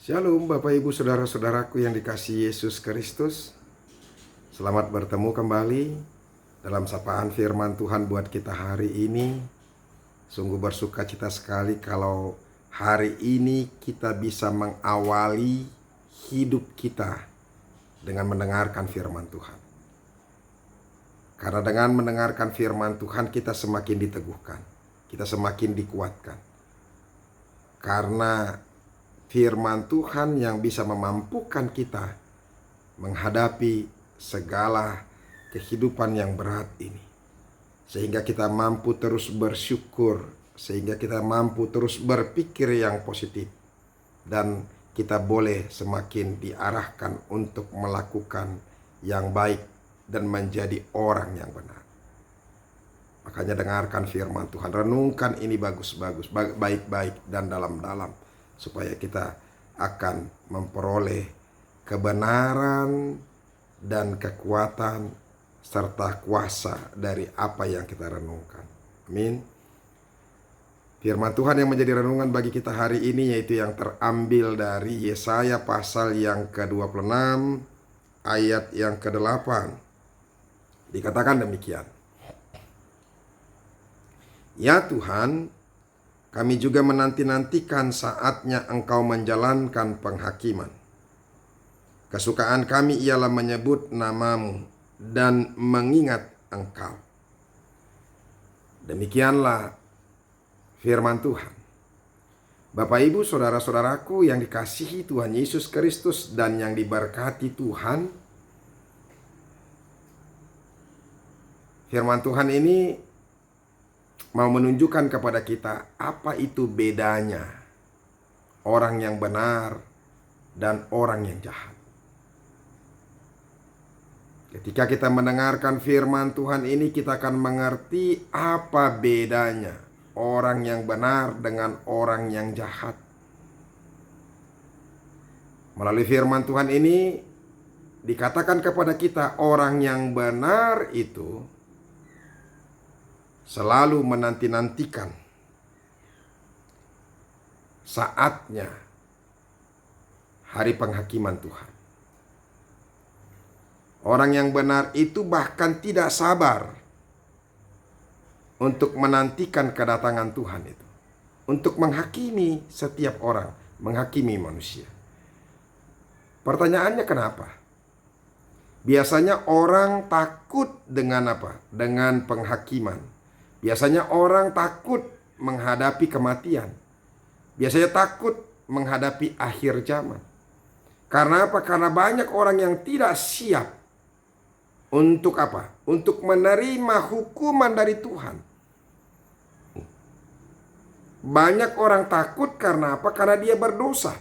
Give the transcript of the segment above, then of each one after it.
Shalom Bapak Ibu Saudara-saudaraku yang dikasihi Yesus Kristus. Selamat bertemu kembali dalam sapaan firman Tuhan buat kita hari ini. Sungguh bersuka cita sekali kalau hari ini kita bisa mengawali hidup kita dengan mendengarkan firman Tuhan. Karena dengan mendengarkan firman Tuhan kita semakin diteguhkan, kita semakin dikuatkan. Karena firman Tuhan yang bisa memampukan kita menghadapi segala kehidupan yang berat ini. Sehingga kita mampu terus bersyukur, sehingga kita mampu terus berpikir yang positif. Dan kita boleh semakin diarahkan untuk melakukan yang baik dan menjadi orang yang benar. Makanya dengarkan firman Tuhan, renungkan ini bagus-bagus, baik-baik dan dalam-dalam. Supaya kita akan memperoleh kebenaran dan kekuatan serta kuasa dari apa yang kita renungkan. Amin. Firman Tuhan yang menjadi renungan bagi kita hari ini yaitu yang terambil dari Yesaya pasal yang ke-26 ayat yang ke-8. Dikatakan demikian. Ya Tuhan, kami juga menanti-nantikan saatnya Engkau menjalankan penghakiman. Kesukaan kami ialah menyebut nama-Mu dan mengingat Engkau. Demikianlah firman Tuhan. Bapak Ibu saudara-saudaraku yang dikasihi Tuhan Yesus Kristus dan yang diberkati Tuhan. Firman Tuhan ini mau menunjukkan kepada kita apa itu bedanya orang yang benar dan orang yang jahat. Ketika kita mendengarkan firman Tuhan ini, kita akan mengerti apa bedanya orang yang benar dengan orang yang jahat. Melalui firman Tuhan ini dikatakan kepada kita orang yang benar itu selalu menanti-nantikan saatnya hari penghakiman Tuhan. Orang yang benar itu bahkan tidak sabar untuk menantikan kedatangan Tuhan itu, untuk menghakimi setiap orang, menghakimi manusia. Pertanyaannya kenapa? Biasanya orang takut dengan apa? Dengan penghakiman. Biasanya orang takut menghadapi kematian. Biasanya takut menghadapi akhir zaman. Karena apa? Karena banyak orang yang tidak siap untuk apa? Untuk menerima hukuman dari Tuhan. Banyak orang takut karena apa? Karena dia berdosa.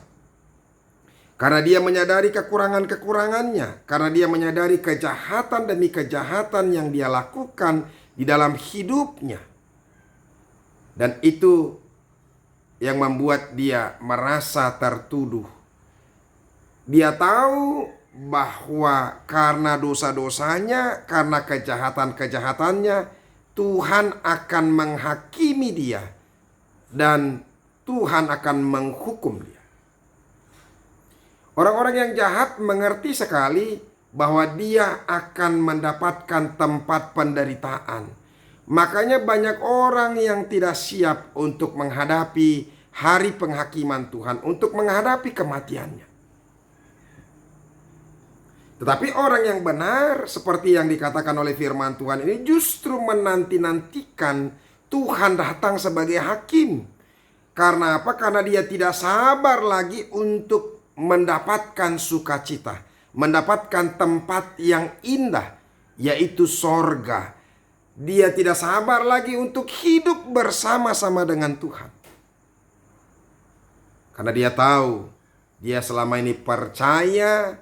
Karena dia menyadari kekurangan-kekurangannya. Karena dia menyadari kejahatan demi kejahatan yang dia lakukan di dalam hidupnya. Dan itu yang membuat dia merasa tertuduh. Dia tahu bahwa karena dosa-dosanya, karena kejahatan-kejahatannya, Tuhan akan menghakimi dia. Dan Tuhan akan menghukum dia. Orang-orang yang jahat mengerti sekali bahwa dia akan mendapatkan tempat penderitaan. Makanya banyak orang yang tidak siap untuk menghadapi hari penghakiman Tuhan, untuk menghadapi kematiannya. Tetapi orang yang benar, seperti yang dikatakan oleh firman Tuhan ini, justru menanti-nantikan Tuhan datang sebagai hakim. Karena apa? Karena dia tidak sabar lagi untuk mendapatkan sukacita, mendapatkan tempat yang indah, yaitu sorga. Dia tidak sabar lagi untuk hidup bersama-sama dengan Tuhan. Karena dia tahu, dia selama ini percaya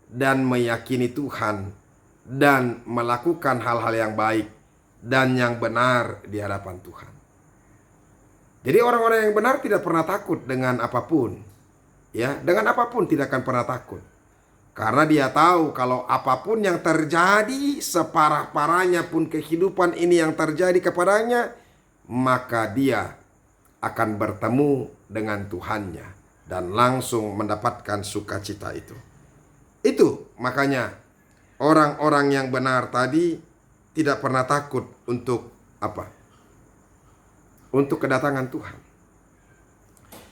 dan meyakini Tuhan dan melakukan hal-hal yang baik dan yang benar di hadapan Tuhan. Jadi orang-orang yang benar tidak pernah takut dengan apapun. Ya, dengan apapun tidak akan pernah takut. Karena dia tahu kalau apapun yang terjadi, separah-parahnya pun kehidupan ini yang terjadi kepadanya, maka dia akan bertemu dengan Tuhannya. dan langsung mendapatkan sukacita itu. Itu makanya orang-orang yang benar tadi tidak pernah takut untuk apa? Untuk kedatangan Tuhan.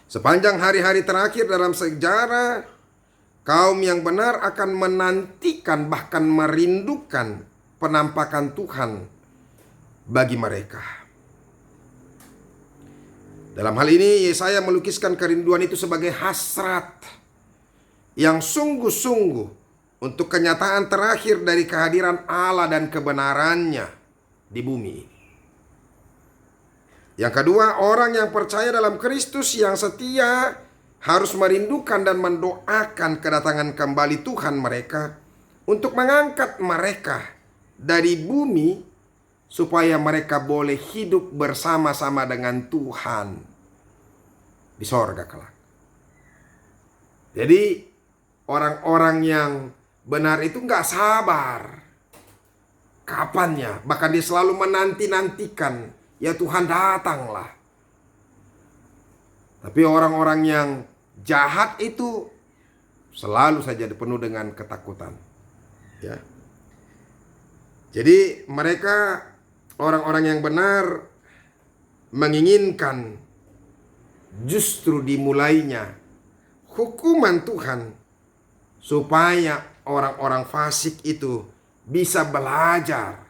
Sepanjang hari-hari terakhir dalam sejarah, kaum yang benar akan menantikan bahkan merindukan penampakan Tuhan bagi mereka. Dalam hal ini Yesaya melukiskan kerinduan itu sebagai hasrat yang sungguh-sungguh untuk kenyataan terakhir dari kehadiran Allah dan kebenarannya di bumi ini. Yang kedua, orang yang percaya dalam Kristus yang setia harus merindukan dan mendoakan kedatangan kembali Tuhan mereka untuk mengangkat mereka dari bumi supaya mereka boleh hidup bersama-sama dengan Tuhan di sorga kelak. Jadi orang-orang yang benar itu gak sabar kapannya, bahkan dia selalu menanti-nantikan, ya Tuhan datanglah. Tapi orang-orang yang jahat itu selalu saja penuh dengan ketakutan, ya. Jadi mereka, orang-orang yang benar, menginginkan justru dimulainya hukuman Tuhan supaya orang-orang fasik itu bisa belajar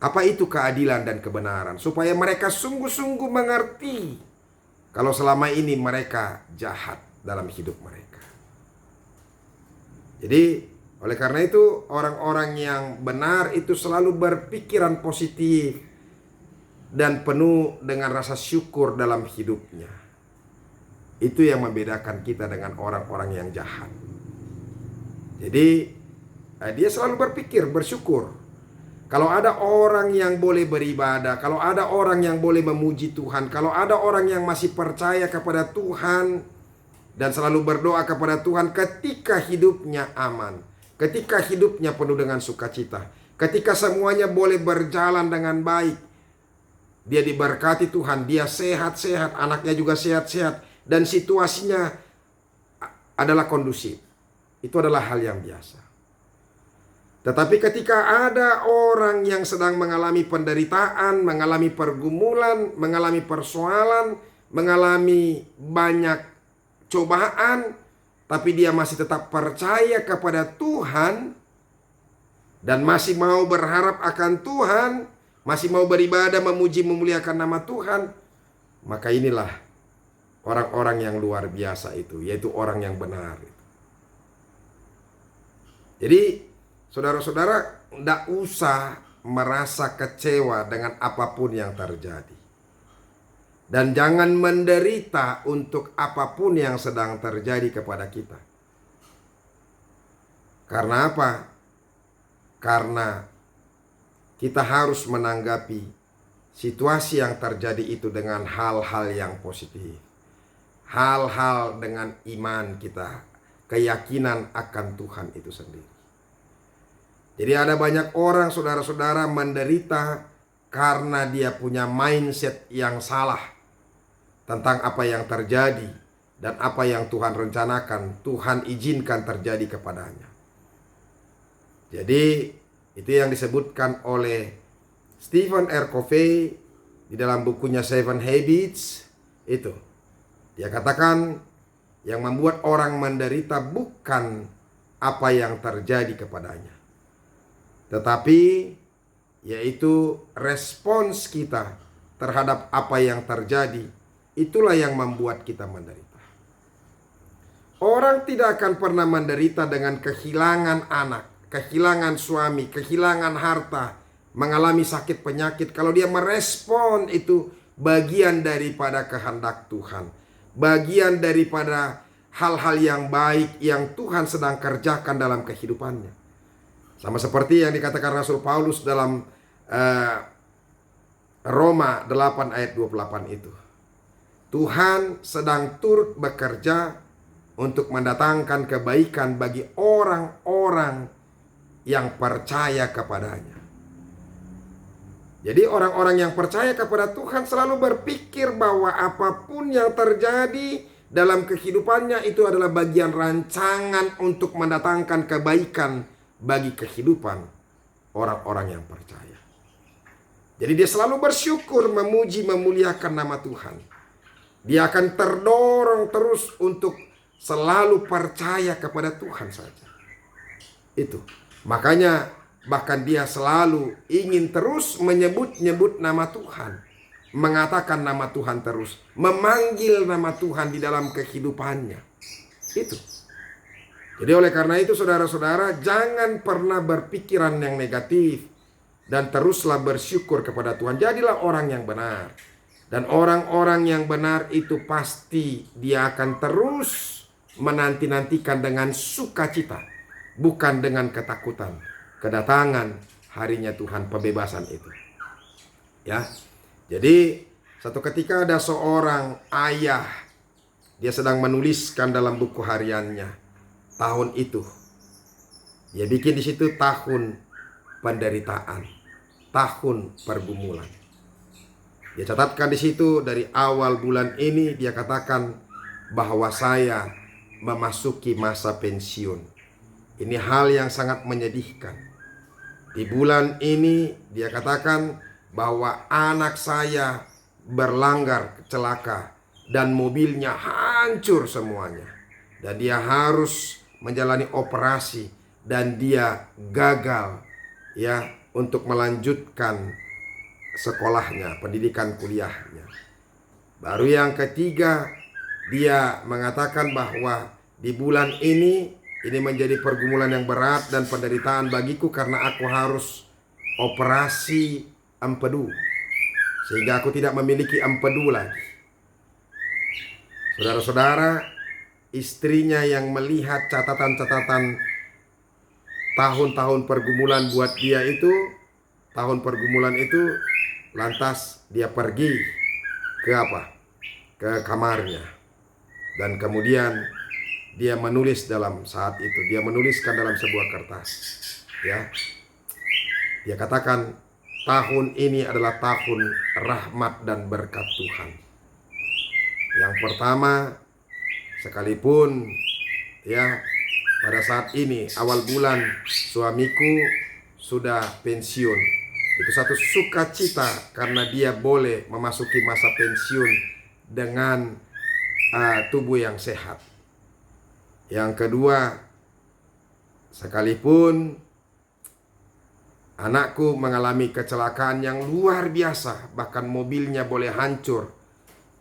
apa itu keadilan dan kebenaran, supaya mereka sungguh-sungguh mengerti kalau selama ini mereka jahat dalam hidup mereka. Jadi oleh karena itu orang-orang yang benar itu selalu berpikiran positif dan penuh dengan rasa syukur dalam hidupnya. Itu yang membedakan kita dengan orang-orang yang jahat. Jadi dia selalu berpikir, bersyukur. Kalau ada orang yang boleh beribadah, kalau ada orang yang boleh memuji Tuhan, kalau ada orang yang masih percaya kepada Tuhan dan selalu berdoa kepada Tuhan ketika hidupnya aman, ketika hidupnya penuh dengan sukacita, ketika semuanya boleh berjalan dengan baik, dia diberkati Tuhan, dia sehat-sehat, anaknya juga sehat-sehat, dan situasinya adalah kondusif. Itu adalah hal yang biasa. Tetapi ketika ada orang yang sedang mengalami penderitaan, mengalami pergumulan, mengalami persoalan, mengalami banyak cobaan, tapi dia masih tetap percaya kepada Tuhan dan masih mau berharap akan Tuhan, masih mau beribadah, memuji, memuliakan nama Tuhan, maka inilah orang-orang yang luar biasa itu, yaitu orang yang benar. Jadi saudara-saudara, tidak usah merasa kecewa dengan apapun yang terjadi. Dan jangan menderita untuk apapun yang sedang terjadi kepada kita. Karena apa? Karena kita harus menanggapi situasi yang terjadi itu dengan hal-hal yang positif. Hal-hal dengan iman kita, keyakinan akan Tuhan itu sendiri. Jadi ada banyak orang, saudara-saudara, menderita karena dia punya mindset yang salah tentang apa yang terjadi dan apa yang Tuhan rencanakan, Tuhan izinkan terjadi kepadanya. Jadi itu yang disebutkan oleh Stephen R. Covey di dalam bukunya Seven Habits itu. Dia katakan yang membuat orang menderita bukan apa yang terjadi kepadanya, tetapi yaitu respons kita terhadap apa yang terjadi. Itulah yang membuat kita menderita. Orang tidak akan pernah menderita dengan kehilangan anak, kehilangan suami, kehilangan harta, mengalami sakit penyakit kalau dia merespon itu bagian daripada kehendak Tuhan, bagian daripada hal-hal yang baik yang Tuhan sedang kerjakan dalam kehidupannya. Sama seperti yang dikatakan Rasul Paulus dalam Roma 8 ayat 28 itu. Tuhan sedang turut bekerja untuk mendatangkan kebaikan bagi orang-orang yang percaya kepadanya. Jadi orang-orang yang percaya kepada Tuhan selalu berpikir bahwa apapun yang terjadi, dalam kehidupannya itu adalah bagian rancangan untuk mendatangkan kebaikan bagi kehidupan orang-orang yang percaya. Jadi dia selalu bersyukur, memuji, memuliakan nama Tuhan. Dia akan terdorong terus untuk selalu percaya kepada Tuhan saja. Itu. Makanya bahkan dia selalu ingin terus menyebut-nyebut nama Tuhan. Mengatakan nama Tuhan terus. Memanggil nama Tuhan di dalam kehidupannya. Itu. Jadi oleh karena itu saudara-saudara, jangan pernah berpikiran yang negatif. Dan teruslah bersyukur kepada Tuhan. Jadilah orang yang benar. Dan orang-orang yang benar itu pasti dia akan terus menanti-nantikan dengan sukacita. Bukan dengan ketakutan. Kedatangan harinya Tuhan, pembebasan itu. Ya. Jadi satu ketika ada seorang ayah. Dia sedang menuliskan dalam buku hariannya. Tahun itu. Dia bikin di situ tahun penderitaan. Tahun pergumulan. Dia catatkan di situ dari awal bulan ini dia katakan bahwa saya memasuki masa pensiun. Ini hal yang sangat menyedihkan. Di bulan ini dia katakan bahwa anak saya berlanggar celaka dan mobilnya hancur semuanya. Dan dia harus menjalani operasi dan dia gagal ya untuk melanjutkan sekolahnya, pendidikan kuliahnya. Baru yang ketiga, dia mengatakan bahwa di bulan ini menjadi pergumulan yang berat dan penderitaan bagiku karena aku harus operasi empedu. Sehingga aku tidak memiliki empedu lagi. Saudara-saudara, istrinya yang melihat catatan-catatan tahun-tahun pergumulan buat dia itu, tahun pergumulan itu, lantas dia pergi ke apa? Ke kamarnya. Dan kemudian dia menulis dalam saat itu, dia menuliskan dalam sebuah kertas. Ya. Dia katakan, tahun ini adalah tahun rahmat dan berkat Tuhan. Yang pertama, sekalipun ya pada saat ini awal bulan suamiku sudah pensiun. Itu satu sukacita karena dia boleh memasuki masa pensiun dengan tubuh yang sehat. Yang kedua, sekalipun anakku mengalami kecelakaan yang luar biasa, bahkan mobilnya boleh hancur,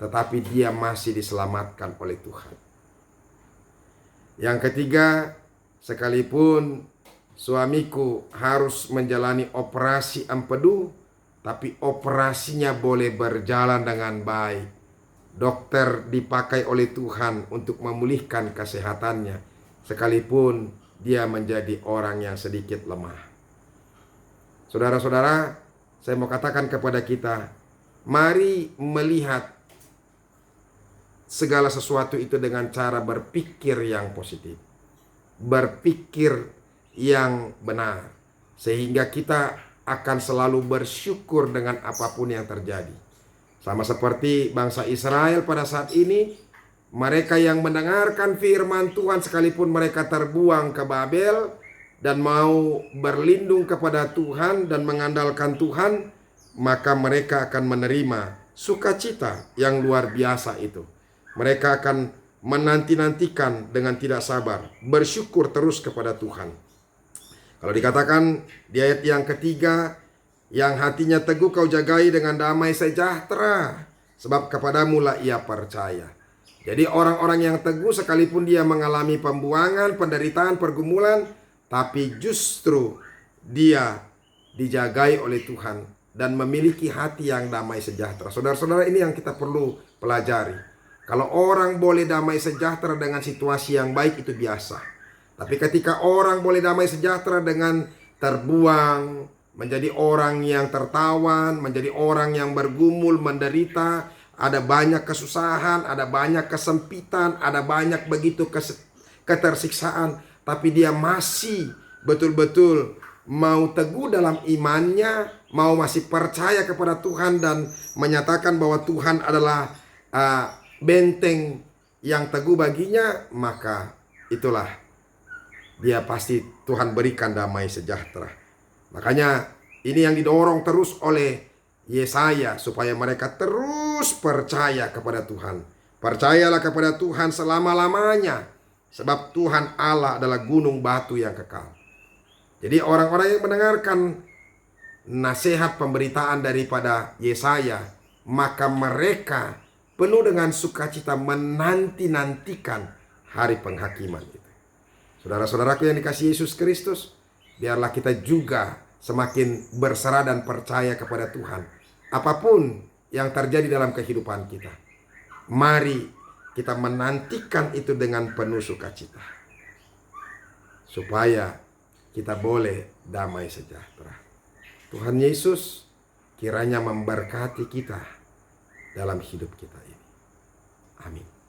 tetapi dia masih diselamatkan oleh Tuhan. Yang ketiga, sekalipun suamiku harus menjalani operasi empedu, tapi operasinya boleh berjalan dengan baik. Dokter dipakai oleh Tuhan untuk memulihkan kesehatannya, sekalipun dia menjadi orang yang sedikit lemah. Saudara-saudara, saya mau katakan kepada kita, mari melihat segala sesuatu itu dengan cara berpikir yang positif. Berpikir yang benar. Sehingga kita akan selalu bersyukur dengan apapun yang terjadi. Sama seperti bangsa Israel pada saat ini. Mereka yang mendengarkan firman Tuhan sekalipun mereka terbuang ke Babel. Dan mau berlindung kepada Tuhan dan mengandalkan Tuhan. Maka mereka akan menerima sukacita yang luar biasa itu. Mereka akan menanti-nantikan dengan tidak sabar, bersyukur terus kepada Tuhan. Kalau dikatakan di ayat yang ketiga, yang hatinya teguh kau jagai dengan damai sejahtera, sebab kepadamu lah ia percaya. Jadi orang-orang yang teguh sekalipun dia mengalami pembuangan, penderitaan, pergumulan, tapi justru dia dijagai oleh Tuhan dan memiliki hati yang damai sejahtera. Saudara-saudara, ini yang kita perlu pelajari. Kalau orang boleh damai sejahtera dengan situasi yang baik itu biasa. Tapi ketika orang boleh damai sejahtera dengan terbuang, menjadi orang yang tertawan, menjadi orang yang bergumul, menderita, ada banyak kesusahan, ada banyak kesempitan, ada banyak begitu ketersiksaan, tapi dia masih betul-betul mau teguh dalam imannya, mau masih percaya kepada Tuhan dan menyatakan bahwa Tuhan adalah benteng yang teguh baginya, maka itulah dia pasti Tuhan berikan damai sejahtera. Makanya ini yang didorong terus oleh Yesaya supaya mereka terus percaya kepada Tuhan. Percayalah kepada Tuhan selama-lamanya, sebab Tuhan Allah adalah gunung batu yang kekal. Jadi orang-orang yang mendengarkan nasihat pemberitaan daripada Yesaya, maka mereka penuh dengan sukacita menanti-nantikan hari penghakiman itu. Saudara-saudaraku yang dikasihi Yesus Kristus, biarlah kita juga semakin berserah dan percaya kepada Tuhan. Apapun yang terjadi dalam kehidupan kita, mari kita menantikan itu dengan penuh sukacita, supaya kita boleh damai sejahtera. Tuhan Yesus kiranya memberkati kita dalam hidup kita ini. Amin.